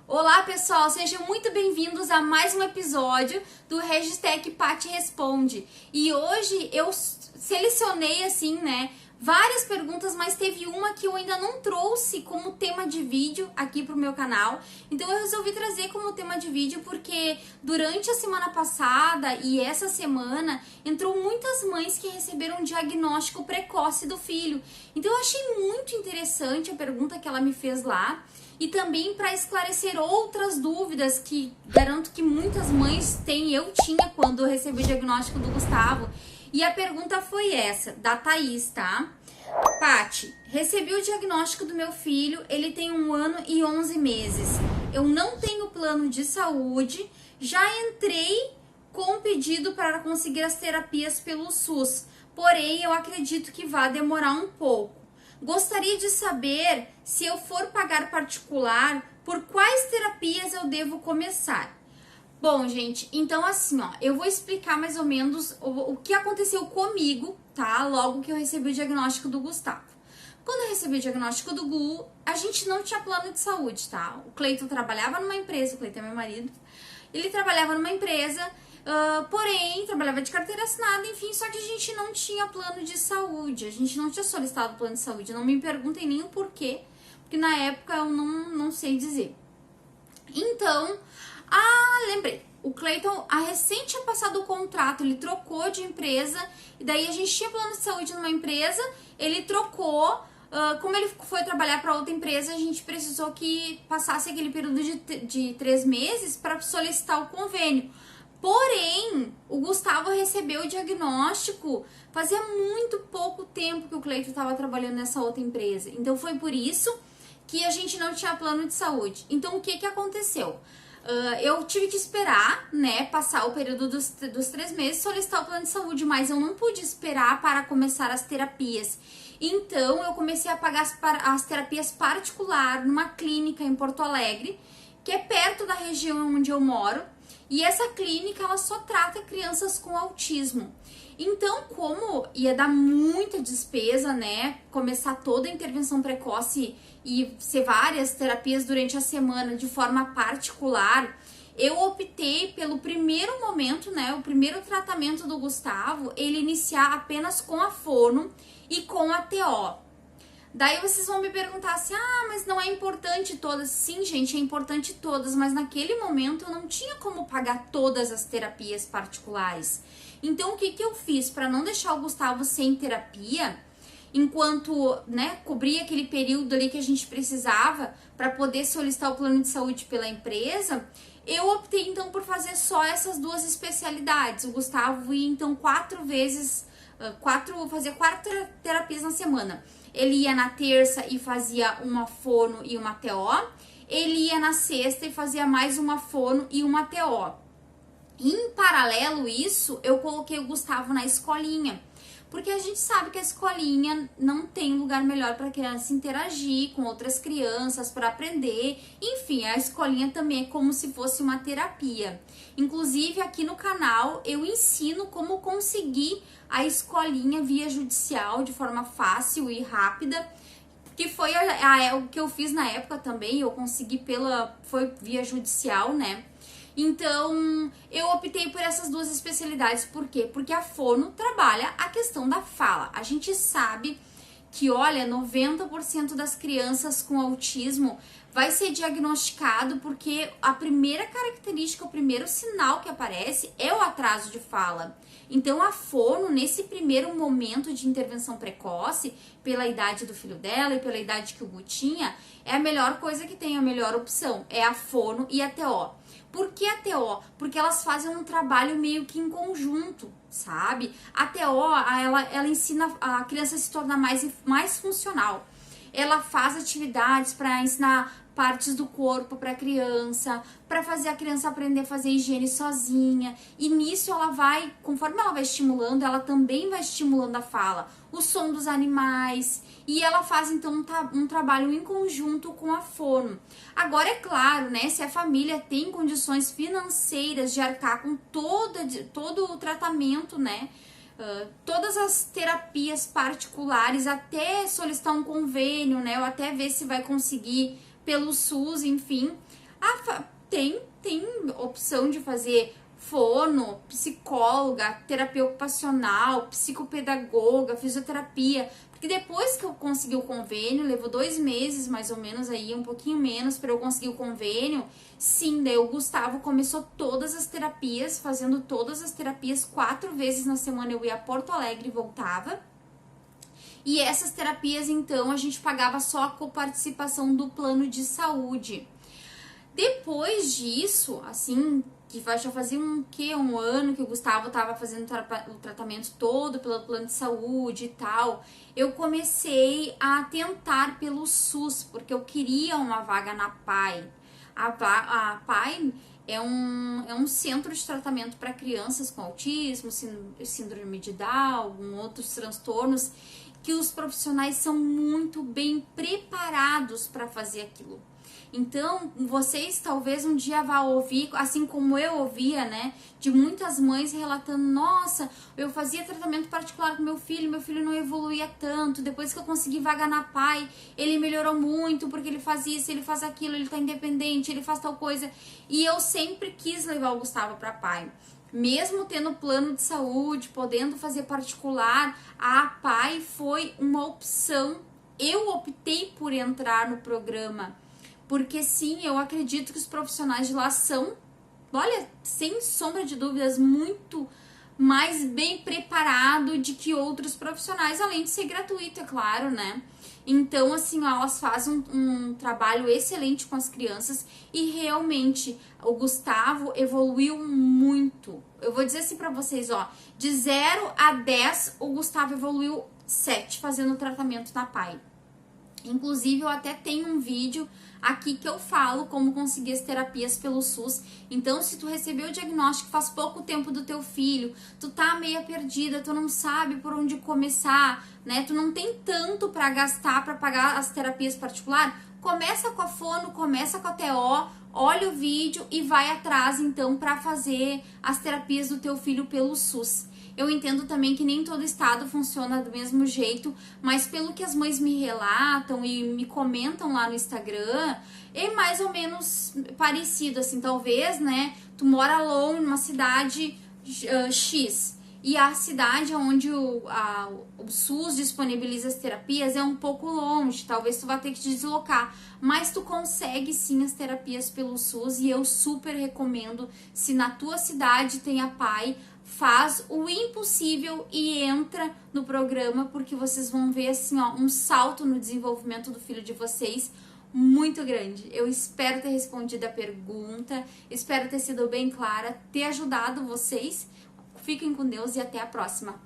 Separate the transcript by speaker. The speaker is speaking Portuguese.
Speaker 1: Olá pessoal, sejam muito bem-vindos a mais um episódio do Registec Paty Responde. E hoje eu selecionei assim, várias perguntas, mas teve uma que eu ainda não trouxe como tema de vídeo aqui pro meu canal. Então eu resolvi trazer como tema de vídeo porque durante a semana passada e essa semana entrou muitas mães que receberam um diagnóstico precoce do filho. Então eu achei muito interessante a pergunta que ela me fez lá. E também para esclarecer outras dúvidas que garanto que muitas mães têm, eu tinha quando eu recebi o diagnóstico do Gustavo. E a pergunta foi essa, da Thaís, tá? Paty, recebi o diagnóstico do meu filho, ele tem 1 ano e 11 meses. Eu não tenho plano de saúde, já entrei com pedido para conseguir as terapias pelo SUS, porém eu acredito que vai demorar um pouco. Gostaria de saber, se eu for pagar particular, por quais terapias eu devo começar? Bom, gente, então assim, eu vou explicar mais ou menos o que aconteceu comigo, tá? Logo que eu recebi o diagnóstico do Gustavo. Quando eu recebi o diagnóstico do Gu, a gente não tinha plano de saúde, tá? O Cleiton trabalhava numa empresa, o Cleiton é meu marido, ele trabalhava numa empresa, porém, trabalhava de carteira assinada, enfim, só que a gente não tinha plano de saúde, a gente não tinha solicitado plano de saúde, não me perguntem nem o porquê, porque na época eu não sei dizer. Então, lembrei, o Cleiton, recente tinha passado o contrato, ele trocou de empresa, e daí a gente tinha plano de saúde numa empresa, ele trocou, como ele foi trabalhar para outra empresa, a gente precisou que passasse aquele período de 3 meses para solicitar o convênio. Porém, o Gustavo recebeu o diagnóstico fazia muito pouco tempo que o Cleiton estava trabalhando nessa outra empresa. Então, foi por isso que a gente não tinha plano de saúde. Então, o que aconteceu? Eu tive que esperar, passar o período dos 3 meses, solicitar o plano de saúde, mas eu não pude esperar para começar as terapias. Então, eu comecei a pagar as terapias particular numa clínica em Porto Alegre, que é perto da região onde eu moro. E essa clínica, ela só trata crianças com autismo. Então, como ia dar muita despesa, começar toda a intervenção precoce e ser várias terapias durante a semana de forma particular, eu optei pelo primeiro momento, o primeiro tratamento do Gustavo, ele iniciar apenas com a fono e com a TO. Daí vocês vão me perguntar assim, mas não é importante todas? Sim, gente, é importante todas, mas naquele momento eu não tinha como pagar todas as terapias particulares. Então, o que eu fiz para não deixar o Gustavo sem terapia, enquanto, cobria aquele período ali que a gente precisava para poder solicitar o plano de saúde pela empresa, eu optei então por fazer só essas 2 especialidades. O Gustavo ia então 4 terapias na semana. Ele ia na terça e fazia uma fono e uma TO. Ele ia na sexta e fazia mais uma fono e uma TO. Em paralelo isso, eu coloquei o Gustavo na escolinha. Porque a gente sabe que a escolinha não tem lugar melhor para a criança interagir com outras crianças, para aprender. Enfim, a escolinha também é como se fosse uma terapia. Inclusive, aqui no canal, eu ensino como conseguir a escolinha via judicial de forma fácil e rápida, que foi o que eu fiz na época também. Eu consegui foi via judicial, Então, eu optei por essas 2 especialidades. Por quê? Porque a fono trabalha a questão da fala. A gente sabe que, 90% das crianças com autismo vai ser diagnosticado porque a primeira característica, o primeiro sinal que aparece é o atraso de fala. Então, a fono, nesse primeiro momento de intervenção precoce, pela idade do filho dela e pela idade que o Gu tinha, é a melhor coisa que tem, a melhor opção. É a fono e a TO. Por que a TO? Porque elas fazem um trabalho meio que em conjunto, sabe? A TO, ela ensina a criança a se tornar mais funcional. Ela faz atividades para ensinar partes do corpo para a criança, para fazer a criança aprender a fazer higiene sozinha. E nisso ela vai, conforme ela vai estimulando, ela também vai estimulando a fala, o som dos animais, e ela faz então um trabalho em conjunto com a fono. Agora é claro, se a família tem condições financeiras de arcar com todo o tratamento, todas as terapias particulares, até solicitar um convênio, ou até ver se vai conseguir pelo SUS, enfim, Tem opção de fazer fono, psicóloga, terapia ocupacional, psicopedagoga, fisioterapia. Porque depois que eu consegui o convênio, levou 2 meses mais ou menos aí, um pouquinho menos para eu conseguir o convênio. Sim, daí o Gustavo começou todas as terapias, fazendo todas as terapias 4 vezes na semana. Eu ia a Porto Alegre e voltava. E essas terapias, então, a gente pagava só a coparticipação do plano de saúde. Depois disso, assim, que já fazia um ano que o Gustavo tava fazendo o tratamento todo pelo plano de saúde e tal, eu comecei a tentar pelo SUS, porque eu queria uma vaga na PAI. A PAI é um centro de tratamento para crianças com autismo, síndrome de Down, outros transtornos, que os profissionais são muito bem preparados para fazer aquilo. Então, vocês talvez um dia vão ouvir, assim como eu ouvia, né, de muitas mães relatando, nossa, eu fazia tratamento particular com meu filho não evoluía tanto, depois que eu consegui vaga na PAI, ele melhorou muito, porque ele faz isso, ele faz aquilo, ele tá independente, ele faz tal coisa, e eu sempre quis levar o Gustavo pra PAI. Mesmo tendo plano de saúde, podendo fazer particular, a PAI foi uma opção. Eu optei por entrar no programa, porque sim, eu acredito que os profissionais de lá são, olha, sem sombra de dúvidas, muito mais bem preparado de que outros profissionais, além de ser gratuito, é claro, né? Então, assim, ó, elas fazem um trabalho excelente com as crianças e realmente o Gustavo evoluiu muito. Eu vou dizer assim pra vocês, ó, de 0 a 10, o Gustavo evoluiu 7 fazendo o tratamento na PAI. Inclusive, eu até tenho um vídeo aqui que eu falo como conseguir as terapias pelo SUS. Então, se tu recebeu o diagnóstico faz pouco tempo do teu filho, tu tá meio perdida, tu não sabe por onde começar, né? Tu não tem tanto para gastar para pagar as terapias particulares, começa com a fono, começa com a TO, olha o vídeo e vai atrás então para fazer as terapias do teu filho pelo SUS. Eu entendo também que nem todo estado funciona do mesmo jeito, mas pelo que as mães me relatam e me comentam lá no Instagram, é mais ou menos parecido, assim, talvez, né? Tu mora longe, numa cidade X, e a cidade onde o SUS disponibiliza as terapias é um pouco longe, talvez tu vá ter que te deslocar, mas tu consegue sim as terapias pelo SUS e eu super recomendo. Se na tua cidade tem a PAI, faz o impossível e entra no programa, porque vocês vão ver assim, ó, um salto no desenvolvimento do filho de vocês muito grande. Eu espero ter respondido a pergunta, espero ter sido bem clara, ter ajudado vocês. Fiquem com Deus e até a próxima.